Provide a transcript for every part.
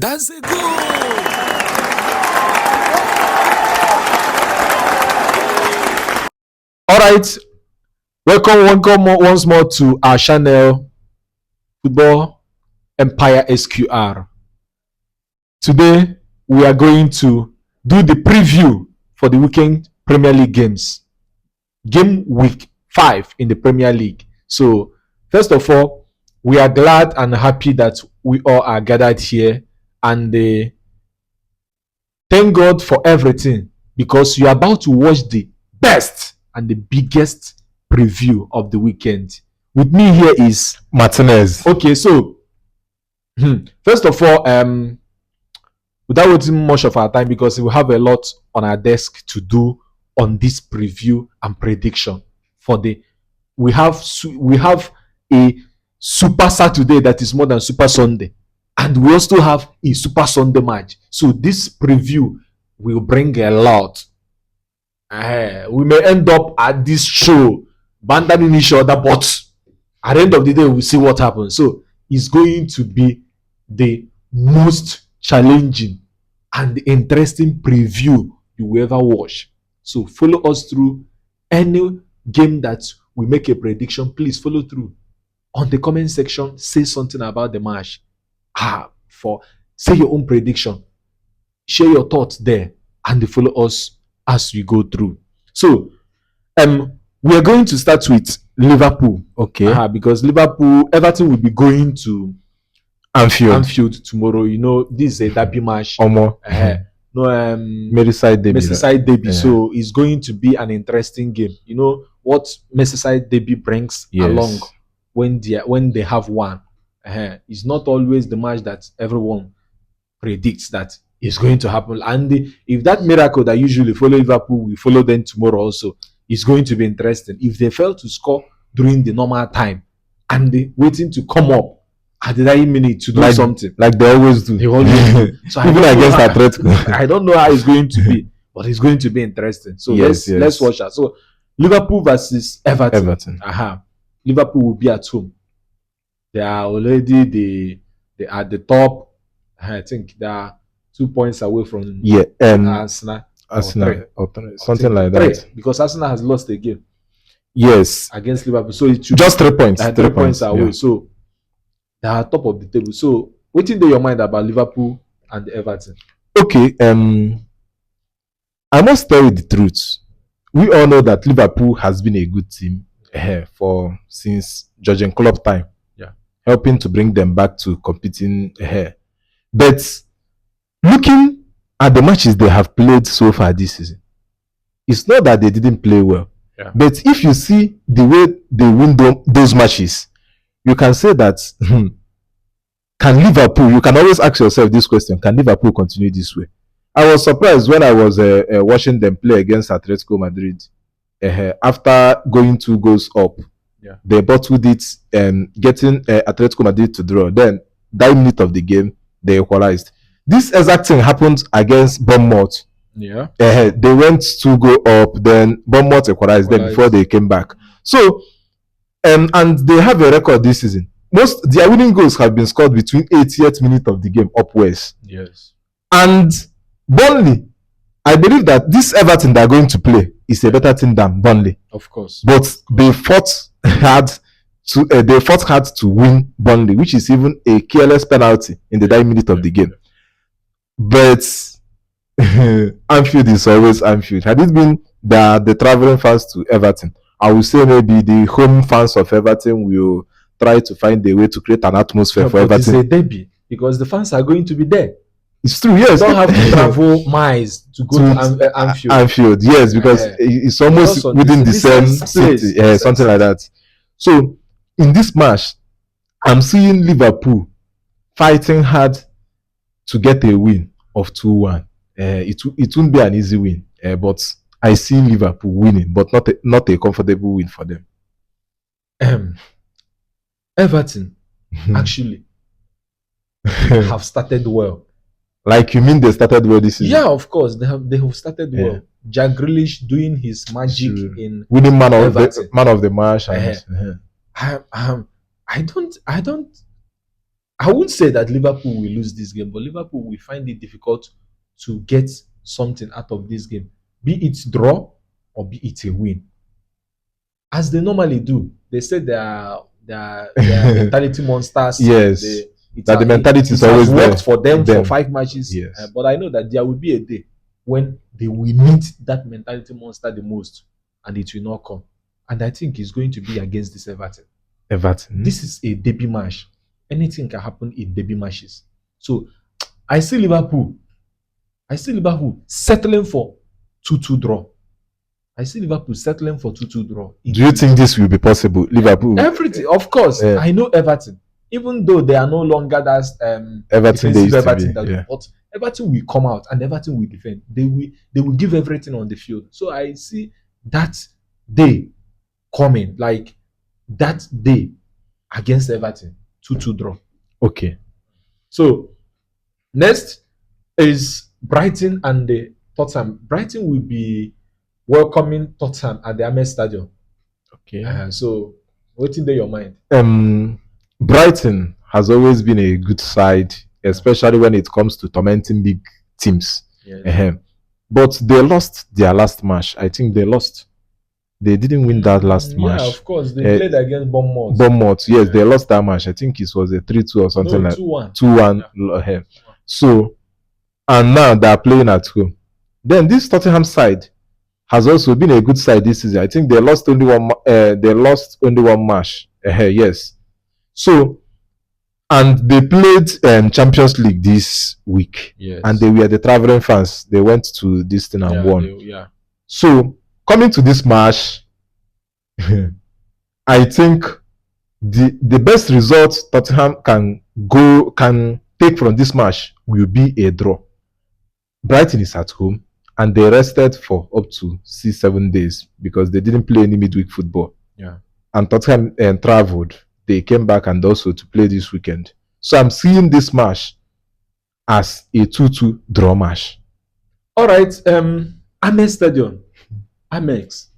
That's a goal! All right, welcome once more to our channel, Football Empire SQR. Today, we are going to do the preview for the weekend Premier League games. Game week 5 in the Premier League. So, first of all, we are glad and happy that we all are gathered here, and thank God for everything, because you are about to watch the best and the biggest preview of the weekend. With me here is Martinez. okay. So, first of all, without wasting much of our time, because we have a lot on our desk to do on this preview and prediction for the we have a Super Saturday that is more than Super Sunday, and we also have a Super Sunday match. So this preview will bring a lot. We may end up at this show banding each other, but at the end of the day, we'll see what happens. So it's going to be the most challenging and interesting preview you will ever watch. So follow us through any game that we make a prediction. Please follow through on the comment section. Say something about the match. Say your own prediction. Share your thoughts there and follow us as we go through. So, we are going to start with Liverpool. Okay. Because Everton will be going to Anfield tomorrow. You know, this is a derby match. Omo. No, Merseyside derby. Merseyside derby. So it's going to be an interesting game. You know what Merseyside derby brings along when they have one. It's not always the match that everyone predicts that is going to happen. And if that miracle that usually follow Liverpool, we follow them tomorrow also, it's going to be interesting. If they fail to score during the normal time and they waiting to come up at the 90 minute to do something like they always do. So even against Atletico. I don't know how it's going to be, but it's going to be interesting. So let's watch that. So Liverpool versus Everton. Liverpool will be at home. They are already they are at the top. I think they are 2 points away from Arsenal. Something like that. Because Arsenal has lost a game. Yes. Against Liverpool. So it should just 3 points. 3 points away. Yeah. So they are top of the table. So what in your mind about Liverpool and Everton? Okay. I must tell you the truth. We all know that Liverpool has been a good team since Jurgen Klopp time. Yeah. Helping to bring them back to competing But looking at the matches they have played so far this season, it's not that they didn't play well. Yeah. But if you see the way they win those matches, you can say that can Liverpool, you can always ask yourself this question, can Liverpool continue this way? I was surprised when I was watching them play against Atletico Madrid. After going 2 goals up, they bottled it and getting Atletico Madrid to draw. Then, that minute of the game, they equalized. This exact thing happened against Bournemouth. Yeah. They went 2 go up, then Bournemouth equalized them before they came back. So, and they have a record this season. Most their winning goals have been scored between 80th minute of the game upwards. Yes. And Burnley, I believe that this Everton they are going to play is a better team than Burnley. Of course. But they fought hard to win Burnley, which is even a careless penalty in the 9th minute of the game. But Anfield is always Anfield. Had it been the traveling fans to Everton, I would say maybe the home fans of Everton will try to find a way to create an atmosphere for Everton. It's a derby because the fans are going to be there. It's true, yes. You don't have to travel miles to go to Anfield. Anfield, yes, because it's almost within the same city, something like that. So, in this match, I'm seeing Liverpool fighting hard to get a win of 2-1. It won't be an easy win, but I see Liverpool winning, but not a comfortable win for them. Everton actually have started well. Like, you mean they started well this season? Yeah, of course they have started well. Jack Grealish doing his magic in winning man of the match. I don't I wouldn't say that Liverpool will lose this game, but Liverpool will find it difficult to get something out of this game, be it draw or be it a win, as they normally do. They say they are mentality monsters. Yes. That the mentality is it always has there. worked for them Them. for 5 matches. Yes. But I know that there will be a day when they will meet that mentality monster the most, and it will not come. And I think it's going to be against this Everton. Everton. This is a derby match. Anything can happen in derby matches. So I see Liverpool settling for 2-2 draw. I see Liverpool settling for 2-2 draw. Do you think this will be possible? Liverpool. Everything, of course. Yeah. I know Everton. Even though they are no longer that Everton they used to be. but Everton will come out and Everton will defend. They will give everything on the field. So I see that day coming, like that day against Everton, 2-2 draw. Okay. So next is Brighton and the Tottenham. Brighton will be welcoming Tottenham at the Amex Stadium. Okay. So what's in your mind? Brighton has always been a good side, especially when it comes to tormenting big teams. Yes. But they lost their last match. I think they lost. They didn't win that last match. Yeah, of course. They played against Bournemouth. Bournemouth, yes, they lost that match. I think it was a 3-2 or something like 2-1. 2-1. Yeah. So, and now they are playing at home. Then this Tottenham side has also been a good side this season. I think they lost only one. They lost only one match. Yes. So, and they played Champions League this week. Yes. And they were the traveling fans. They went to this thing and won. Yeah. So, coming to this match, I think the best result Tottenham can take from this match will be a draw. Brighton is at home and they rested for up to 6-7 days because they didn't play any midweek football. Yeah. And Tottenham traveled. They came back and also to play this weekend. So I'm seeing this match as a 2-2 draw match. All right. Amex Stadium. Amex.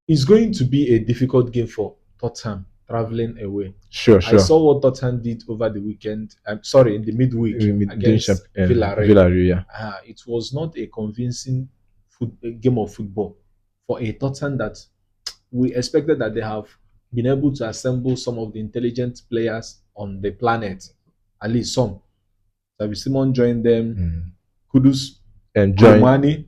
It's going to be a difficult game for Tottenham traveling away. Sure. I saw what Tottenham did over the weekend. I'm sorry, in the midweek against Villarreal. It was not a convincing game of football for a Tottenham that we expected that they have been able to assemble some of the intelligent players on the planet, at least some. Xavi Simon joined them, Kudus and Romani,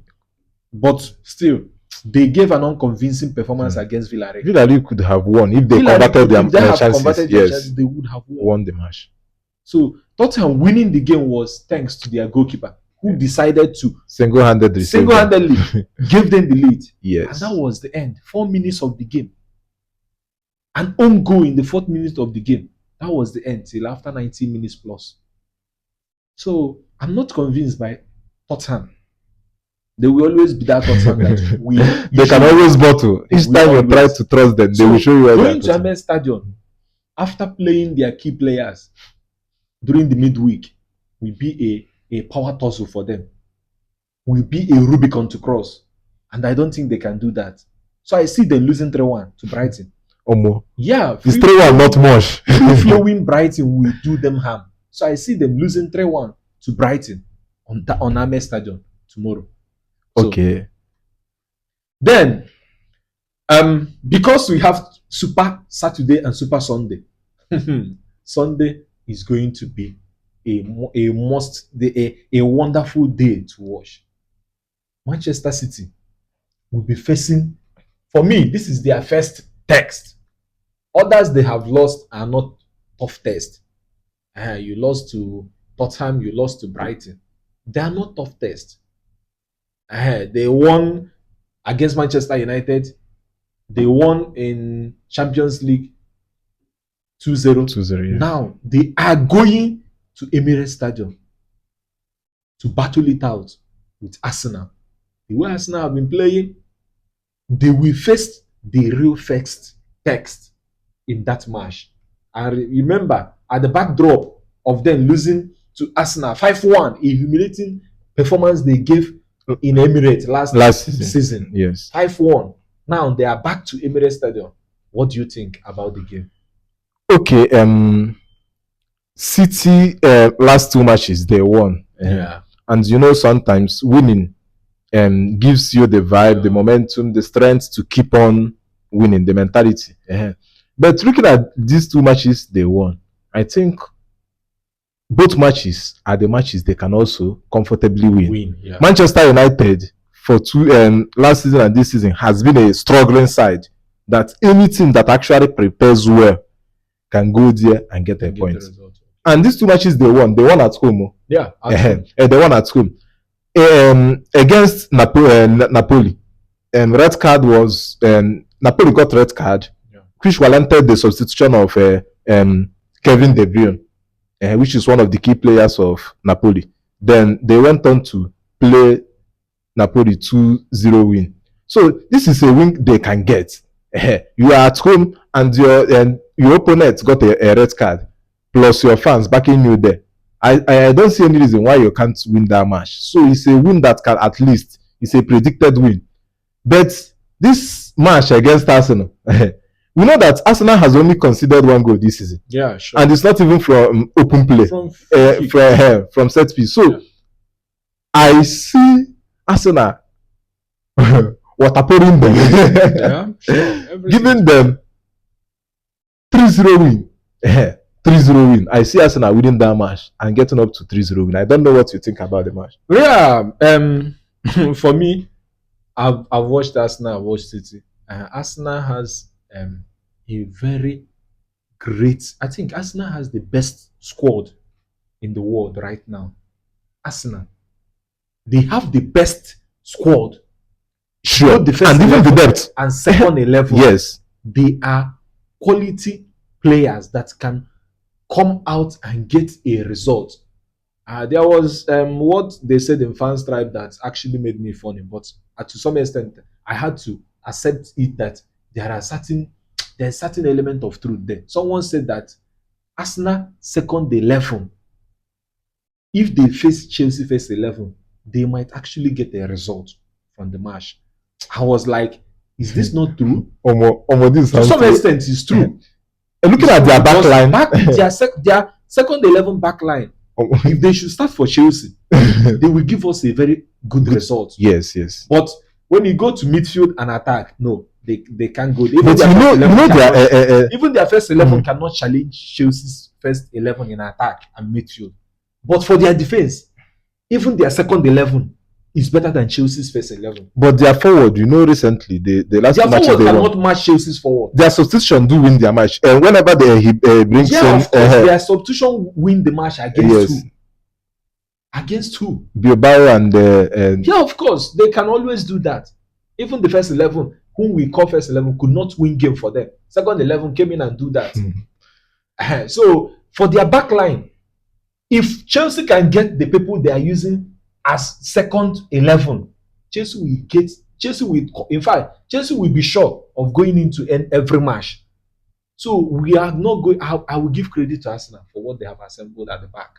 but still, they gave an unconvincing performance against Villarreal. Villarreal could have won if they converted their chances. Yes, they would have won the match. So Tottenham winning the game was thanks to their goalkeeper, who decided to single-handedly give them the lead. Yes, and that was the end. 4 minutes of the game. An own goal in the 4th minute of the game. That was the end till after 90 minutes plus. So I'm not convinced by Tottenham. They will always be that Tottenham that we. They can always bottle. Each time you try to trust them, they will show you. Going to Amex Stadium after playing their key players during the midweek will be a power tussle for them. Will be a Rubicon to cross, and I don't think they can do that. So I see them losing 3-1 to Brighton. Yeah, it's 3-1, not much. Flowing Brighton will do them harm. So I see them losing 3-1 to Brighton on Amex Stadium tomorrow. Okay. Then, because we have Super Saturday and Super Sunday, Sunday is going to be a wonderful day to watch. Manchester City will be facing. For me, this is their first test. Others they have lost are not tough test. You lost to Tottenham, you lost to Brighton. They are not tough test. They won against Manchester United. They won in Champions League 2-0. 2-0, yeah. Now they are going to Emirates Stadium to battle it out with Arsenal. The way Arsenal have been playing, they will face the real first text in that match. And remember, at the backdrop of them losing to Arsenal 5-1, a humiliating performance they gave in Emirates last season. Yes. 5-1. Now they are back to Emirates Stadium. What do you think about the game? Okay. City last two matches they won. Yeah. And sometimes winning gives you the vibe, the momentum, the strength to keep on winning, the mentality. But looking at these two matches they won, I think both matches are the matches they can also comfortably win. Yeah. Manchester United for two last season and this season has been a struggling side that any team that actually prepares well can go there and get a point. And these two matches they won at home. Yeah, they won at home. Against Napoli. Red card was Napoli got red card, which warranted the substitution of Kevin De Bruyne, which is one of the key players of Napoli. Then they went on to play Napoli 2-0 win. So this is a win they can get. You are at home and your opponent got a red card, plus your fans backing you there. I don't see any reason why you can't win that match. So it's a win that can at least, it's a predicted win. But this match against Arsenal, we know that Arsenal has only conceded 1 goal this season. Yeah, sure. And it's not even from open play, from set piece. So I see Arsenal watering them, yeah, sure. giving them 3-0 win. 3-0 win. I see Arsenal winning that match and getting up to 3-0 win. I don't know what you think about the match. Yeah, for me, I've watched Arsenal, I've watched City. Arsenal has a very great. I think Arsenal has the best squad in the world right now. Arsenal, they have the best squad. Sure, and even the depth and second 11. Yes, they are quality players that can come out and get a result. There was what they said in Fans Tribe that actually made me funny, but to some extent I had to accept it that there's certain element of truth there. Someone said that Arsenal second 11, if they face Chelsea first 11, they might actually get a result from the match. I was like, is this not true? This to some extent it's true. And looking at their back line, their second 11 back line, if they should start for Chelsea, they will give us a very good result. Yes. But when you go to midfield and attack, no, they can't go. Even their first 11 cannot challenge Chelsea's first 11 in attack and midfield. But for their defense, even their second 11 is better than Chelsea's first 11. But their forward, recently the last their match forward cannot match Chelsea's forward. Their substitution do win their match, and whenever they bring their substitution win the match against who? Against who? Bilbao and yeah, of course they can always do that. Even the first 11, whom we call first 11, could not win game for them. Second 11 came in and do that. So for their back line, if Chelsea can get the people they are using as second 11, Chelsea will be sure of going into every match. So we are not going. I will give credit to Arsenal for what they have assembled at the back.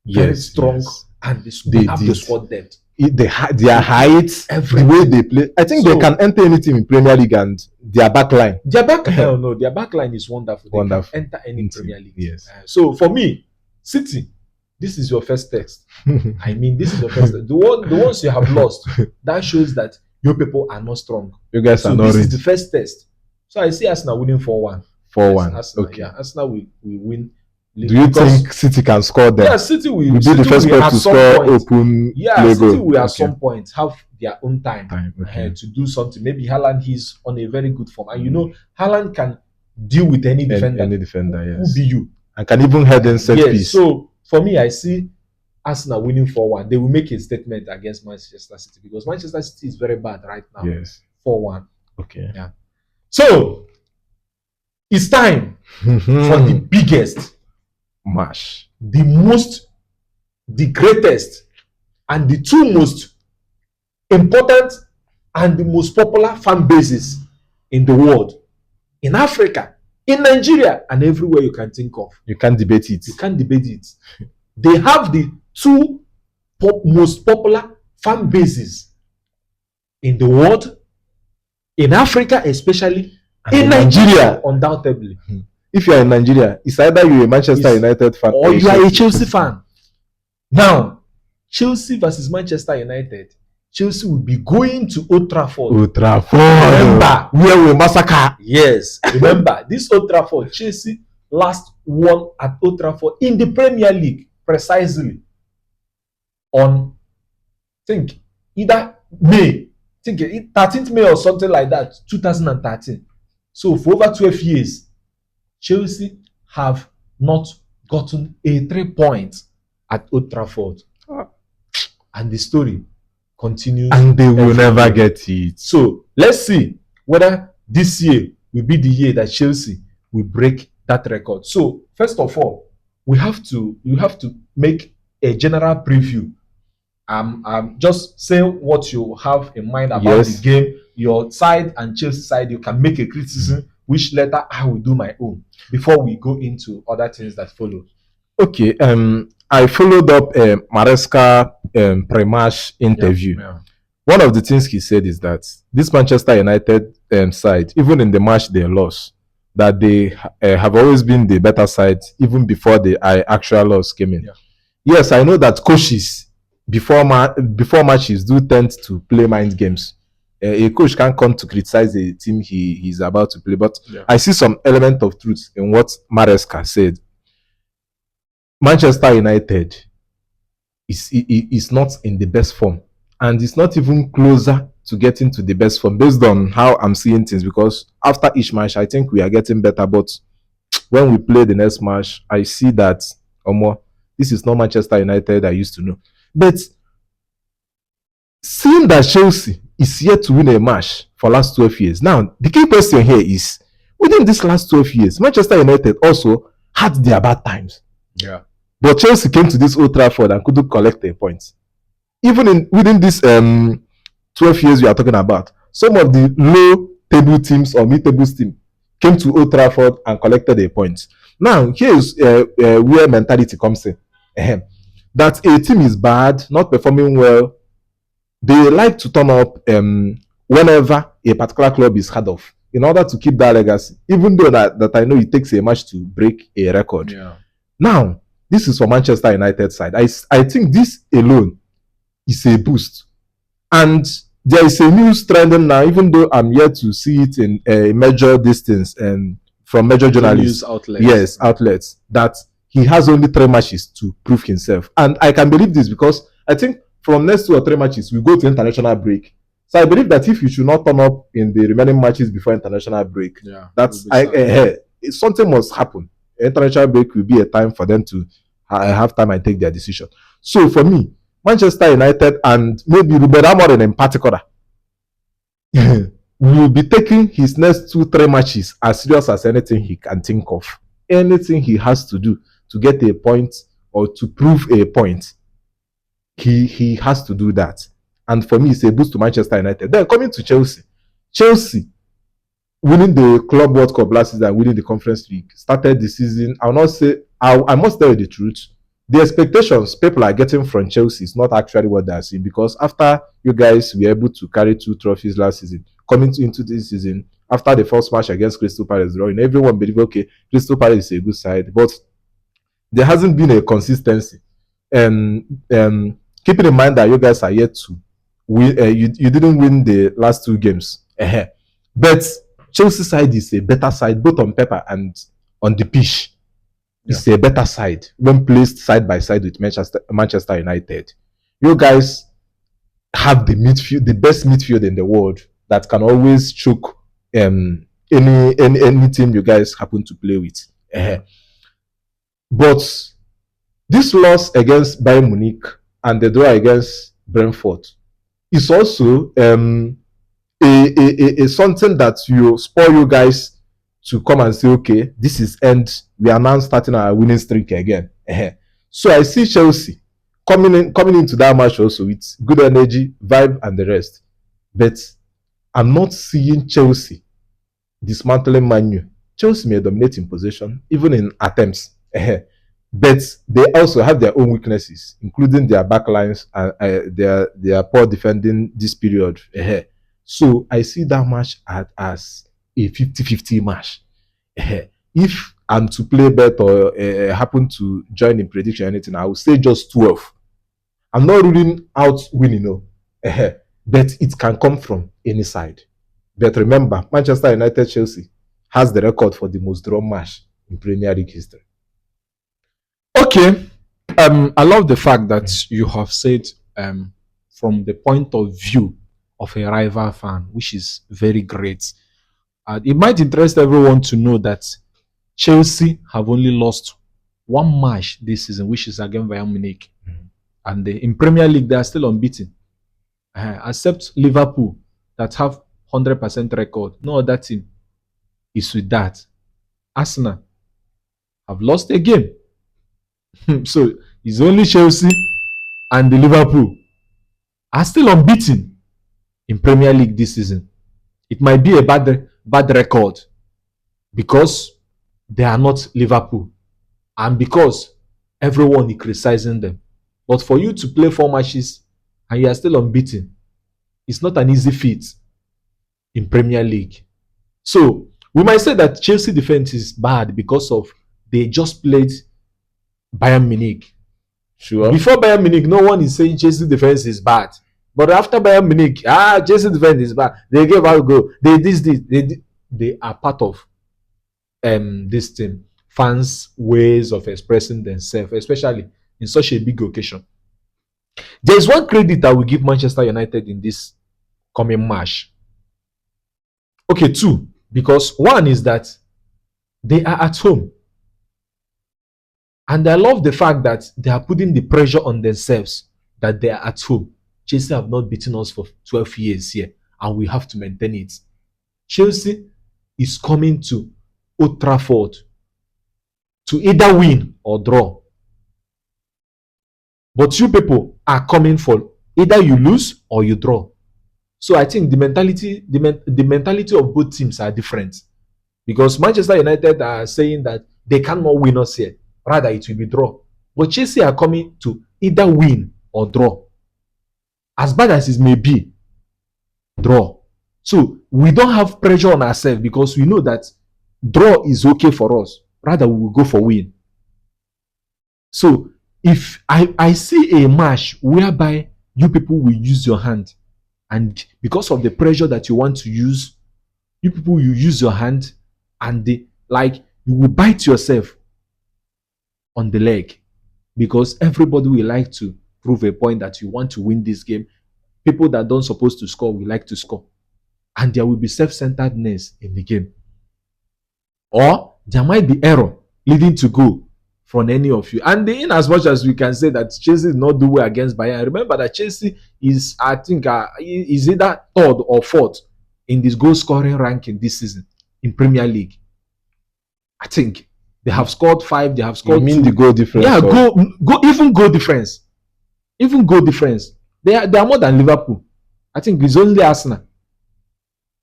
Very strong, and they have the squad depth. Their height, the way they play. I think they can enter any team in Premier League, and their back line. Their back line is wonderful. They can enter any Premier League. Yes. So for me, City, this is your first test. I mean, this is your first test. The ones you have lost, that shows that your people are not strong. You guys are not this ready. is the first test. So I see Arsenal winning 4-1. 4-1. Okay. Yeah, Arsenal will win. Do you think City can score them? Yeah, City will be the first person to score open. Yeah, City will at some point have their own time to do something. Maybe Haaland, he's on a very good form. And Haaland can deal with any defender. Any defender, yes. Who be you? And can even head in set piece. So for me, I see Arsenal winning 4-1. They will make a statement against Manchester City because Manchester City is very bad right now. Yes. 4-1. Okay. Yeah. So it's time for the biggest match, the greatest, and the two most important and the most popular fan bases in the world, in Africa, in Nigeria, and everywhere you can think of. You can't debate it. You can't debate it. They have the two most popular fan bases in the world, in Africa especially, in Nigeria undoubtedly. If you are in Nigeria, it's either you're a Manchester It's- United fan or you are a Chelsea fan. Now, Chelsea versus Manchester United. Chelsea will be going to Old Trafford. Old Trafford. Remember. Where we massacre. Yes, remember this Old Trafford. Chelsea last won at Old Trafford in the Premier League precisely on, I think, either May, I think 13th May or something like that, 2013. So for over 12 years, Chelsea have not gotten a 3 points at Old Trafford. And the story continues. And they will every never year. get it. So let's see whether this year will be the year that Chelsea will break that record. So first of all, you have to make a general preview. Just say what you have in mind about Yes. the game, your side and Chelsea side. You can make a criticism, which later I will do my own before we go into other things that follow. Okay. I followed up Maresca pre-match interview. Yeah. One of the things he said is that this Manchester United side, even in the match they lost, that they have always been the better side even before the actual loss came in. Yeah. Yes, I know that coaches before matches do tend to play mind games. A coach can't come to criticize the team he's about to play, but Yeah. I see some element of truth in what Maresca said. Manchester United is not in the best form, and it's not even closer to getting to the best form based on how I'm seeing things, because after each match I think we are getting better, but when we play the next match I see that this is not Manchester United I used to know. But seeing that Chelsea is yet to win a match for last 12 years, now the key question here is, within these last 12 years Manchester United also had their bad times. Yeah. But Chelsea came to this Old Trafford and couldn't collect a point. Even within this 12 years we are talking about, some of the low table teams or mid table teams came to Old Trafford and collected a point. Now, here's where mentality comes in. That a team is bad, not performing well, they like to turn up whenever a particular club is hard off in order to keep that legacy, even though that I know it takes a match to break a record. Yeah. Now, this is for Manchester United side. I think this alone is a boost. And there is a news trending now, even though I'm yet to see it in a major distance and from major journalists. News outlets. Yes, outlets, that he has only 3 matches to prove himself. And I can believe this because I think from next 2 or 3 matches, we go to international break. So I believe that if you should not turn up in the remaining matches before international break, Yeah. that's something must happen. International break will be a time for them to have time and take their decision. So for me, Manchester United and maybe Ruben Amorim in particular will be taking his next 2-3 matches as serious as anything he can think of. Anything he has to do to get a point or to prove a point, he has to do that. And for me, it's a boost to Manchester United. Then coming to Chelsea winning the Club World Cup last season and winning the Conference League started the season. I must tell you the truth. The expectations people are getting from Chelsea is not actually what they are seeing, because after you guys were able to carry 2 trophies last season, coming into this season, after the first match against Crystal Palace drawing, everyone believed, okay, Crystal Palace is a good side, but there hasn't been a consistency. And keeping in mind that you guys are yet to win, you didn't win the last 2 games. But Chelsea side is a better side, both on paper and on the pitch. It's a better side when placed side by side with Manchester United. You guys have the best midfield in the world that can always choke any team you guys happen to play with. But this loss against Bayern Munich and the draw against Brentford is also a something that will spur you guys to come and say, okay, this is end. We are now starting our winning streak again. So I see Chelsea coming into that match also with good energy, vibe, and the rest. But I'm not seeing Chelsea dismantling Man U. Chelsea may dominate in possession, even in attempts. But they also have their own weaknesses, including their backlines and their poor defending this period. So I see that match as a 50-50 match. If and to play bet or happen to join in prediction or anything, I would say just 12. I'm not ruling out winning, no. But it can come from any side. But remember, Manchester United Chelsea has the record for the most drawn match in Premier League history. Okay. I love the fact that you have said from the point of view of a rival fan, which is very great. It might interest everyone to know that Chelsea have only lost one match this season, which is against Bayern Munich. And in Premier League, they are still unbeaten. Except Liverpool, that have 100% record. No other team is with that. Arsenal have lost a game. So it's only Chelsea and the Liverpool are still unbeaten in Premier League this season. It might be a bad record because they are not Liverpool and because everyone is criticizing them. But for you to play 4 matches and you are still unbeaten, it's not an easy feat in Premier League. So we might say that Chelsea defense is bad because of they just played Bayern Munich. Sure. Before Bayern Munich, no one is saying Chelsea defense is bad. But after Bayern Munich, Chelsea defense is bad. They gave out goal. They are part of this team. Fans' ways of expressing themselves, especially in such a big occasion. There is one credit that we give Manchester United in this coming match. Okay, 2. Because 1 is that they are at home. And I love the fact that they are putting the pressure on themselves that they are at home. Chelsea have not beaten us for 12 years here, and we have to maintain it. Chelsea is coming to Old Trafford to either win or draw. But you people are coming for either you lose or you draw. So I think the mentality of both teams are different. Because Manchester United are saying that they cannot win us here. Rather, it will be draw. But Chelsea are coming to either win or draw. As bad as it may be, draw. So we don't have pressure on ourselves because we know that draw is okay for us. Rather, we will go for win. So if I see a match whereby you people will use your hand, and because of the pressure that you want to use, you people will use your hand, and you will bite yourself on the leg, because everybody will like to prove a point that you want to win this game. People that don't supposed to score will like to score, and there will be self-centeredness in the game, or there might be error leading to goal from any of you. And in as much as we can say that Chelsea did not do well against Bayern, remember that Chelsea is, I think, is either 3rd or 4th in this goal scoring ranking this season in Premier League. I think they have scored 5. They have scored. You mean 2. the goal difference? Yeah, goal difference. Even goal difference. They are more than Liverpool. I think it's only Arsenal.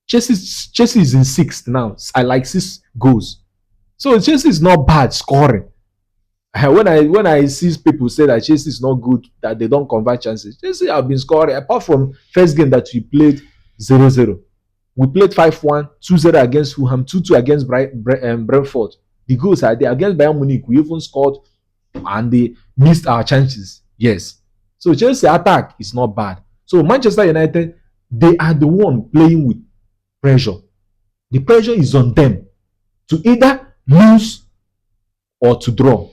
Chelsea is in 6th now. I like 6 goals. So Chelsea is not bad scoring. When I see people say that Chelsea is not good, that they don't convert chances, Chelsea have been scoring. Apart from first game that we played 0-0. We played 5-1, 2-0 against Fulham, 2-2 against Brentford. The goals are there. Against Bayern Munich, we even scored and they missed our chances. Yes. So Chelsea attack is not bad. So Manchester United, they are the one playing with pressure. The pressure is on them to either lose or to draw.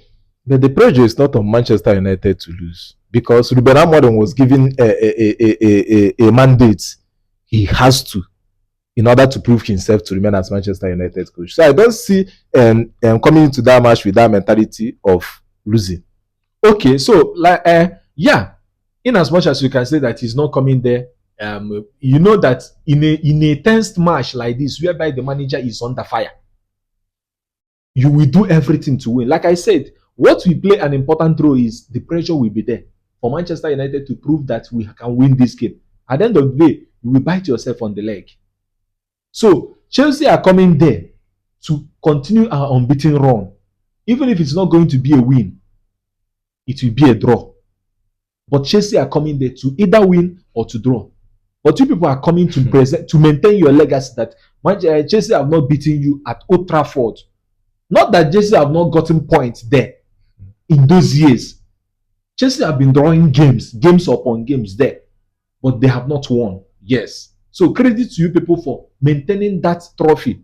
But the pressure is not on Manchester United to lose, because Ruben Amorim was given a mandate. He has to, in order to prove himself to remain as Manchester United coach. So I don't see coming into that match with that mentality of losing. Okay, so yeah, in as much as you can say that he's not coming there, you know that in a tense match like this, whereby the manager is under fire, you will do everything to win. Like I said, what will play an important role is the pressure will be there for Manchester United to prove that we can win this game. At the end of the day, you will bite yourself on the leg. So Chelsea are coming there to continue our unbeaten run. Even if it's not going to be a win, it will be a draw. But Chelsea are coming there to either win or to draw. But you people are coming to maintain your legacy that Chelsea have not beaten you at Old Trafford Not that Chelsea have not gotten points there in those years. Chelsea have been drawing games upon games there, but they have not won. Yes. So credit to you people for maintaining that trophy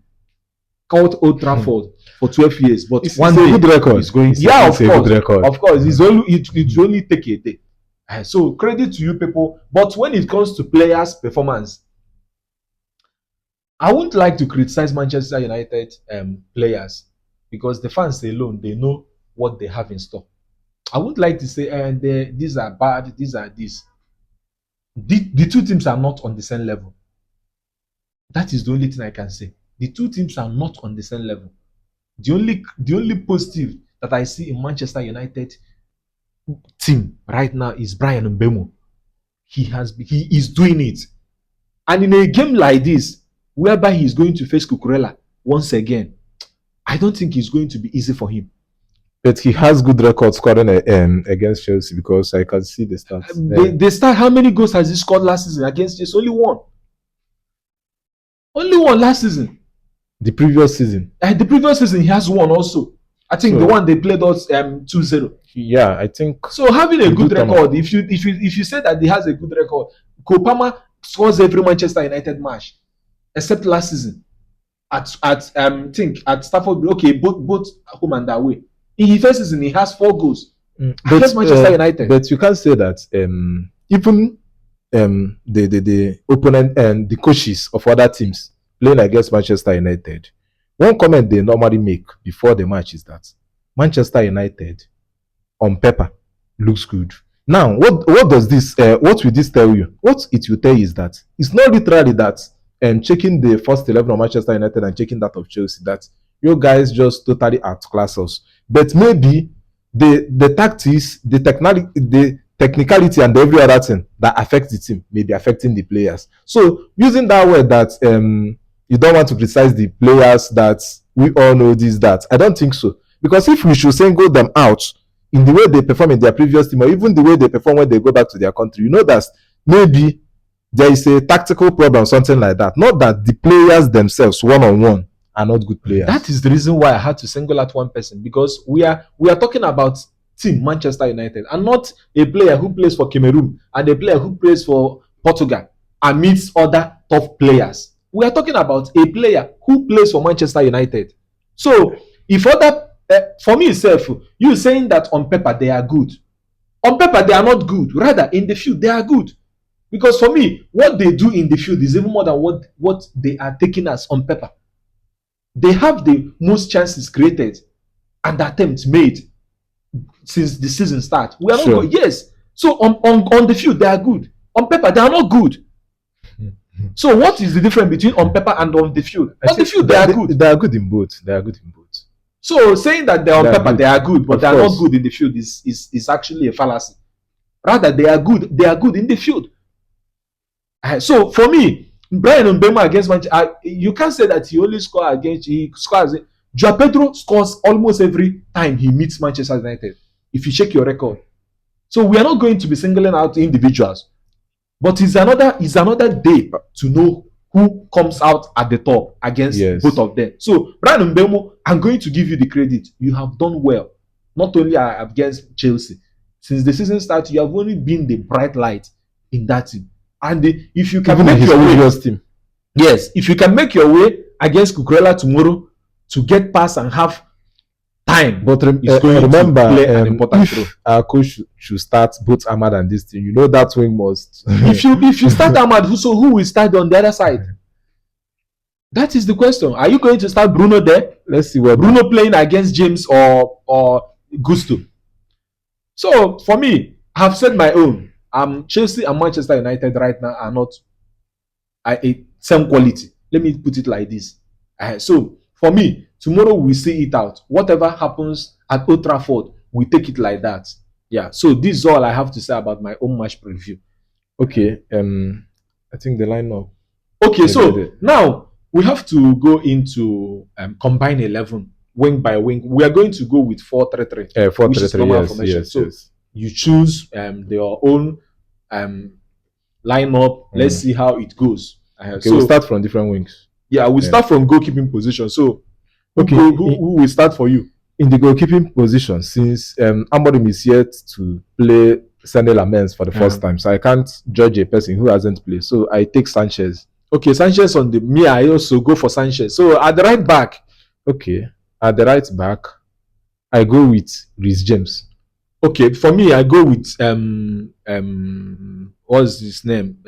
called Old Trafford for 12 years. But It's one a day good record. it's going. It's Yeah, a of good course, record. of course. It only take a day. So credit to you people. But when it comes to players' performance, I wouldn't like to criticize Manchester United players because the fans alone they know what they have in store. I wouldn't like to say these are bad, these are this. The two teams are not on the same level. That is the only thing I can say. The two teams are not on the same level. The only positive that I see in Manchester United team right now is Brian Mbemo. He is doing it. And in a game like this, whereby he's going to face Cucurella once again, I don't think it's going to be easy for him. But he has good record scoring against Chelsea because I can see the stats. They start. How many goals has he scored last season against Chelsea? Only one. Only one last season. The previous season. The previous season he has one also. I think the one they played us 2-0. Yeah, I think. So having a good record, if you say that he has a good record, Kopama scores every Manchester United match, except last season at Stafford. Okay, both home and away. In his first season, he has 4 goals against Manchester United. But you can't say that even the opponent and the coaches of other teams playing against Manchester United, one comment they normally make before the match is that Manchester United on paper looks good. Now, what does this what will this tell you? What it will tell you is that it's not literally that checking the first 11 of Manchester United and checking that of Chelsea that you guys just totally outclass us. But maybe the tactics, the technicality and every other thing that affects the team may be affecting the players. So using that word that you don't want to criticize the players, that we all know this, that I don't think so. Because if we should single them out in the way they perform in their previous team, or even the way they perform when they go back to their country, you know that maybe there is a tactical problem, something like that. Not that the players themselves, one-on-one, are not good players. That is the reason why I had to single out one person, because we are talking about team Manchester United and not a player who plays for Cameroon and a player who plays for Portugal amidst other top players. We are talking about a player who plays for Manchester United. So if other for me itself, you saying that on paper they are good. On paper they are not good. Rather in the field they are good. Because for me, what they do in the field is even more than what they are taking as on paper. They have the most chances created and attempts made since the season start. We are not good. Yes. So on the field they are good. On paper they are not good. So what is the difference between on paper and on the field? On the field they are good. They are good in both. They are good in both. So saying that they're on paper they are good, but they are not good in the field is actually a fallacy. Rather, they are good. They are good in the field. So for me, Brian Mbemo against Manchester, you can't say that he only scores against. He scores. Joao Pedro scores almost every time he meets Manchester United. If you check your record, so we are not going to be singling out individuals, but it's another day to know who comes out at the top against both of them. So Brian Mbemo, I'm going to give you the credit. You have done well, not only against Chelsea. Since the season started, you have only been the bright light in that team. And if you can even make your way, team. Yes, if you can make your way against Cucurella tomorrow to get past and have time, but remember, if our coach should start both Ahmad and this team, you know that wing must. if you start Ahmad, who will start on the other side? That is the question. Are you going to start Bruno there? Let's see what Bruno playing against James or Gusto. So for me, I've said my own. Chelsea and Manchester United right now are not a same quality. Let me put it like this. So for me, tomorrow we see it out. Whatever happens at Old Trafford, we take it like that. Yeah. So this is all I have to say about my own match preview. Okay. I think the lineup. Okay. So now we have to go into combine 11 wing by wing. We are going to go with 4-3-3. 4-3-3. Yes. So you choose your own lineup. Let's see how it goes. Okay, so we'll start from different wings. Yeah, we'll start from goalkeeping position. So Okay, Who will start for you? in the goalkeeping position, since Amorim is yet to play Sunday Lamens for the first time, so I can't judge a person who hasn't played. So I take Sanchez. Okay, Sanchez on the me. I also go for Sanchez. So at the right back. Okay, at the right back, I go with Reece James. Okay, for me, I go with what's his name?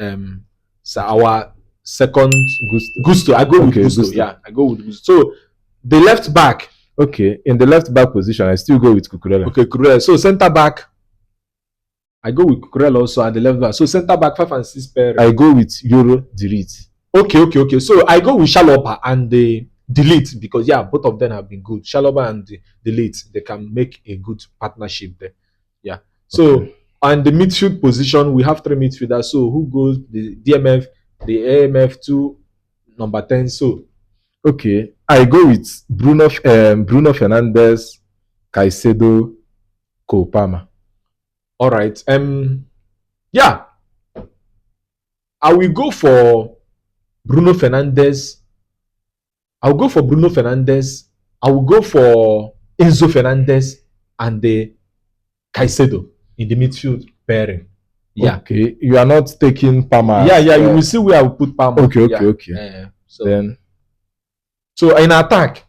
So our second Gusto. I go with Gusto. Yeah, I go with Gusto. So the left back. Okay, in the left back position, I still go with Cucurella. Okay, Cucurella. So center back, I go with Cucurella also at the left back. So center back 5 and 6 pair. I go with Euro Delete. Okay. So I go with Shaloba and the Delete because both of them have been good. Shaloba and the Delete, they can make a good partnership there. Yeah. So on the midfield position, we have 3 midfielders. So who goes? The DMF, the AMF, 2 number 10. So okay, I go with Bruno Fernandes, Caicedo, Kopama. All right. I will go for Bruno Fernandes. I'll go for Bruno Fernandes. I will go for Enzo Fernandez and the Caicedo in the midfield pairing. Yeah. Okay. You are not taking Palmer. Yeah. You will see where I will put Palmer. Okay. So in attack.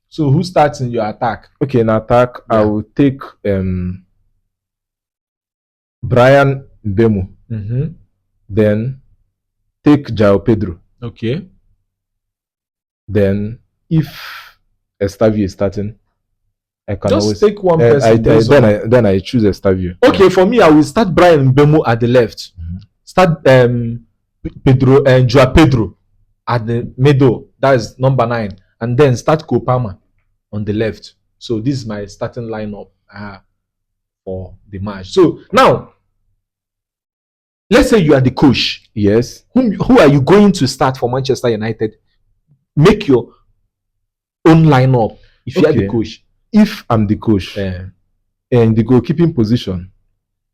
So who starts in your attack? Okay, in attack, I will take Brian Mbeumo. Then take João Pedro. Okay. Then if Estavio is starting, I can just always take one person. Then I choose Estavio. Okay, for me, I will start Brian Mbeumo at the left. Start Pedro and João Pedro at the middle. That is number 9, and then start Kopama on the left. So this is my starting lineup for the match. So now, let's say you are the coach. Yes. Who are you going to start for Manchester United? Make your own lineup if you are the coach. If I'm the coach, in the goalkeeping position,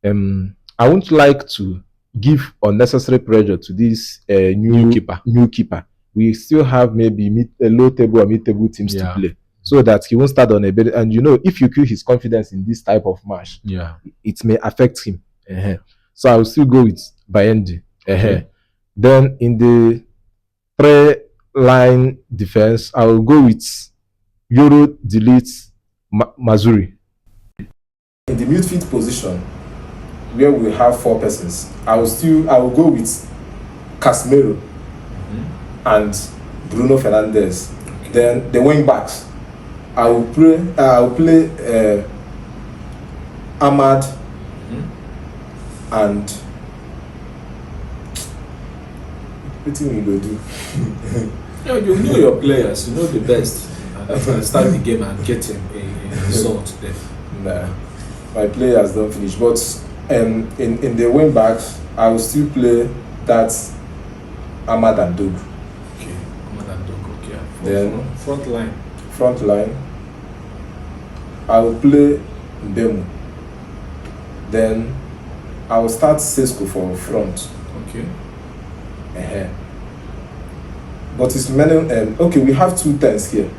I won't like to give unnecessary pressure to this new keeper. We still have maybe low table or mid table teams to play, so that he won't start on a bit. And if you kill his confidence in this type of match, it may affect him. So I will still go with Bayendi. Then in the 3-line defense, I will go with Euro Delete Mazuri. In the midfield position, where we have 4 persons, I will go with Casemiro and Bruno Fernandes. Then the wing backs, I will play Ahmad and what we go do? You know your players, you know the best. And start the game and get a result there. Nah, my players don't finish. But in the wing backs, I will still play that Ahmad and Doug. Okay, Ahmad and Doug. Okay. Then front line, I will play Mbeumo. Then I will start Sesko for front. Okay. But it's many. Okay, we have 2 10s here.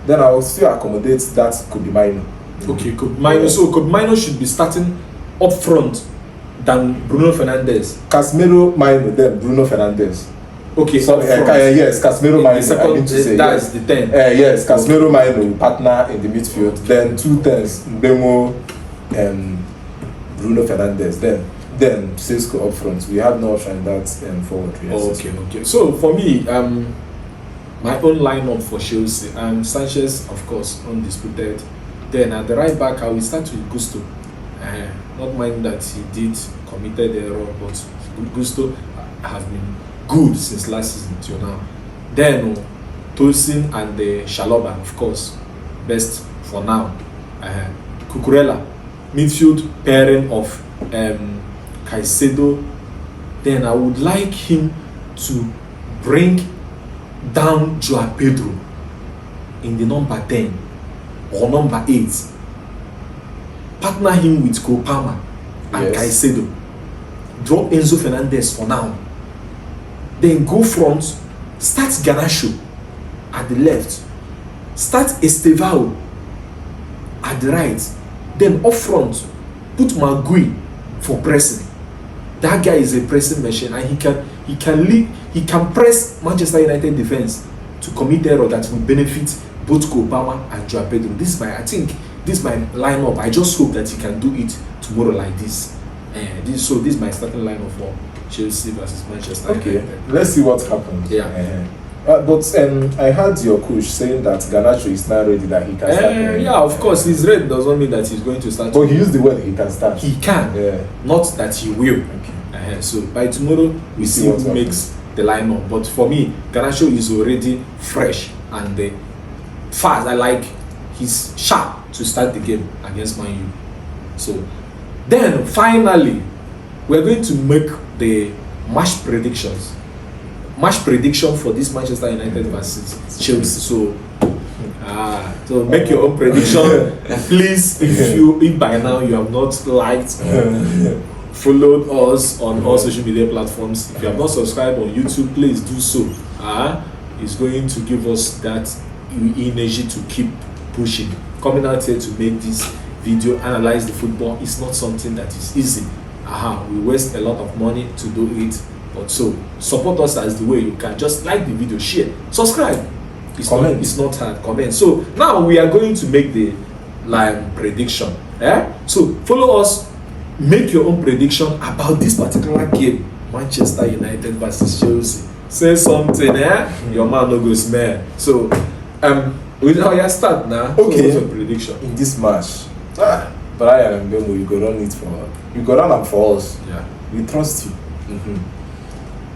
Then I will still accommodate that Kobe Mino. Okay, Kobe Mino. So Kobe Mino should be starting up front than Bruno Fernandes. Casemiro Mino, then Bruno Fernandes. Okay, so yes, Casemiro Mino. I mean to say that's the 10. Yes, Casemiro Mino partner in the midfield. Then 2 10s, Mbeumo and Bruno Fernandes. Then Sesko up front. We have no option in that forward. Yes. Okay. So for me, my own lineup for Chelsea, Sanchez, of course, undisputed. Then at the right back, I will start with Gusto. Not mind that he did committed error, but Gusto has been good since last season till now. Then Tosin and the Shaloba, of course, best for now. Cucurella, midfield pairing of Caicedo. Then I would like him to bring down João Pedro in the number 10 or number 8. Partner him with Kopama and Caicedo. Drop Enzo Fernandez for now. Then go front, start Garnacho at the left. start Estevao at the right, then up front, put Magui for pressing. That guy is a pressing machine, and he can press Manchester United defense to commit error that will benefit both Kopama and Joao Pedro. This is my lineup. I just hope that he can do it tomorrow like this. This is my starting lineup for Chelsea versus Manchester United. Let's see what happens. Yeah. But I heard your coach saying that Garnacho is not ready, that he can start. Yeah, of course, he's ready doesn't mean that he's going to start. But he used the word he can start. He can, not that he will. Okay. So by tomorrow, we see who makes the lineup. But for me, Garnacho is already fresh and fast. He's sharp to start the game against Man U. So then finally, we're going to make the match predictions. Match prediction for this Manchester United versus Chelsea. So make your own prediction, please. If by now you have not liked, followed us on all social media platforms, if you have not subscribed on YouTube, please do so. It's going to give us that energy to keep pushing. Coming out here to make this video, analyze the football, is not something that is easy. We waste a lot of money to do it. But so support us as the way you can. Just like the video, share, subscribe. It's not hard. Comment. So now we are going to make the line prediction. So follow us, make your own prediction about this particular game, Manchester United versus Chelsea. Say something, your man no go smell. So with how you start now. Okay. What's your prediction in this match? Brian and Bemo, you go run it for us. Yeah. We trust you.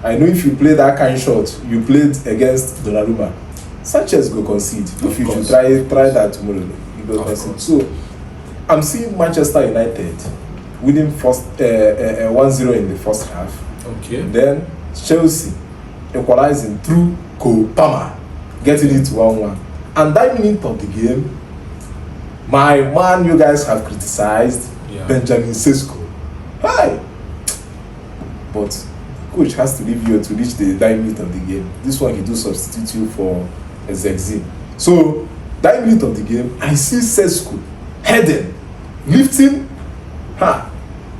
I know if you play that kind of shot you played against Donnarumma, Sanchez go concede. If you should try that tomorrow, you go concede. So I'm seeing Manchester United winning 1-0 in the first half. Okay. Then Chelsea equalizing through Kopama, getting it 1-1. And that minute of the game, my man, you guys have criticized Benjamin Sesko. Hi, but coach has to leave you to reach the 9 minute of the game. This one he do substitute you for Zexi. So 9 minute of the game, I see Sesko heading, lifting,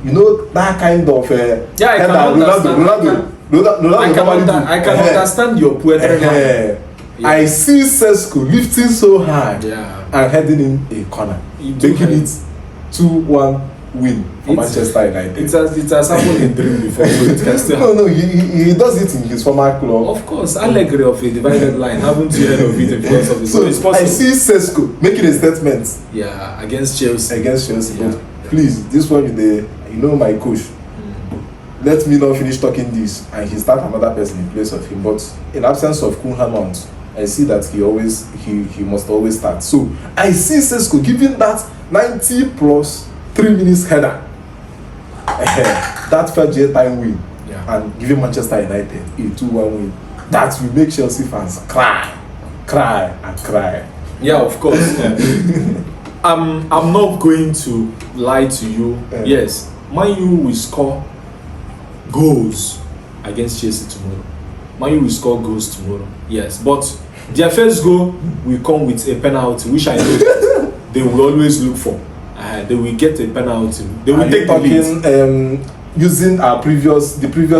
you know that kind of I can understand your poetry. I see Sesko lifting so high and heading in a corner, making it 2-1 win for Manchester United. It has happened in dream before, so it can still No, he does it in his former club. Of course, Allegri of a divided line. Haven't you heard of it in front of the so it's possible. I see Sesko making a statement. Against Chelsea. But please, this one my coach. Let me not finish talking this and he start another person in place of him. But in absence of Kun Mount, I see that he must always start. So I see Sesko giving that 90 plus 3 minutes header. That first year time win and giving Manchester United a 2-1 win. That will make Chelsea fans cry. Yeah, of course. I'm not going to lie to you. Yes, Man U will score goals against Chelsea tomorrow. Man U will score goals tomorrow. Yes, but their first goal will come with a penalty, which I know they will always look for. They will get a penalty. They will take the lead. Using the previous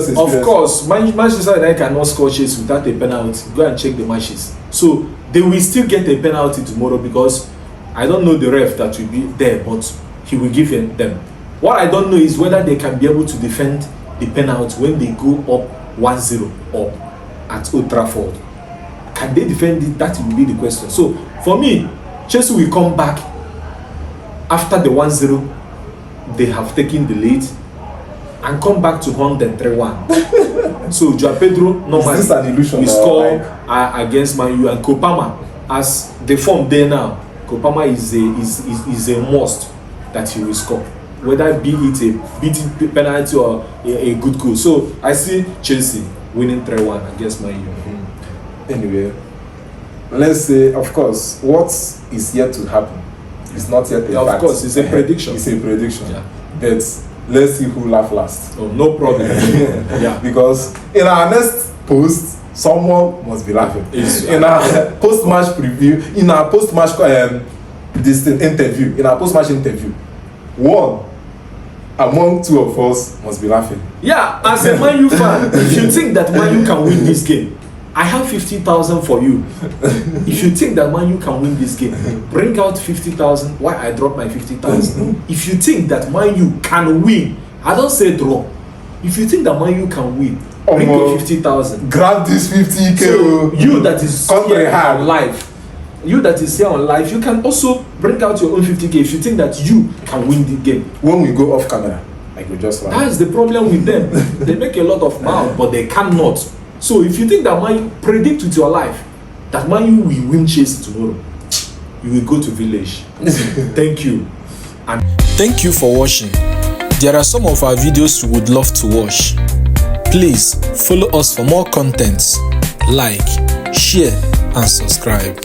experience. Of course, Manchester United cannot score Chelsea without a penalty. Go and check the matches. So they will still get a penalty tomorrow because I don't know the ref that will be there, but he will give them. What I don't know is whether they can be able to defend the penalty when they go up 1-0 up at Old Trafford. Can they defend it? That will be the question. So for me, Chelsea will come back after the 1-0 they have taken the lead and come back to hunt them 3-1. So Joao Pedro normally will score against Man U, and Kopama, as the form there now, Kopama is a must that he will score, whether be it a beating penalty or a good goal. So I see Chelsea winning 3-1 against Man U. Anyway, let's say, of course, what is yet to happen is not yet a fact. Of course, it's a prediction. It's a prediction. But let's see who laugh last. Oh, no problem. Because in our next post, someone must be laughing. It's- In our post-match preview, in our post-match interview, one among two of us must be laughing. Yeah, as a Man U fan, if you think that Man U can win this game, I have 50,000 for you. If you think that Man U can win this game, bring out 50,000. Why I drop my 50,000? If you think that Man U can win, I don't say draw. If you think that Man U can win, bring your 50,000. Grab this 50k. So you that is Country here hard. on live, you that is here on live, you can also bring out your own 50k if you think that you can win the game. When we go off camera, I go just laugh. That's the problem with them. They make a lot of mouth, but they cannot. So if you think that Man U, predict with your life that Man U will win Chelsea tomorrow, you will go to village. Thank you. And thank you for watching. There are some of our videos you would love to watch. Please follow us for more content. Like, share, and subscribe.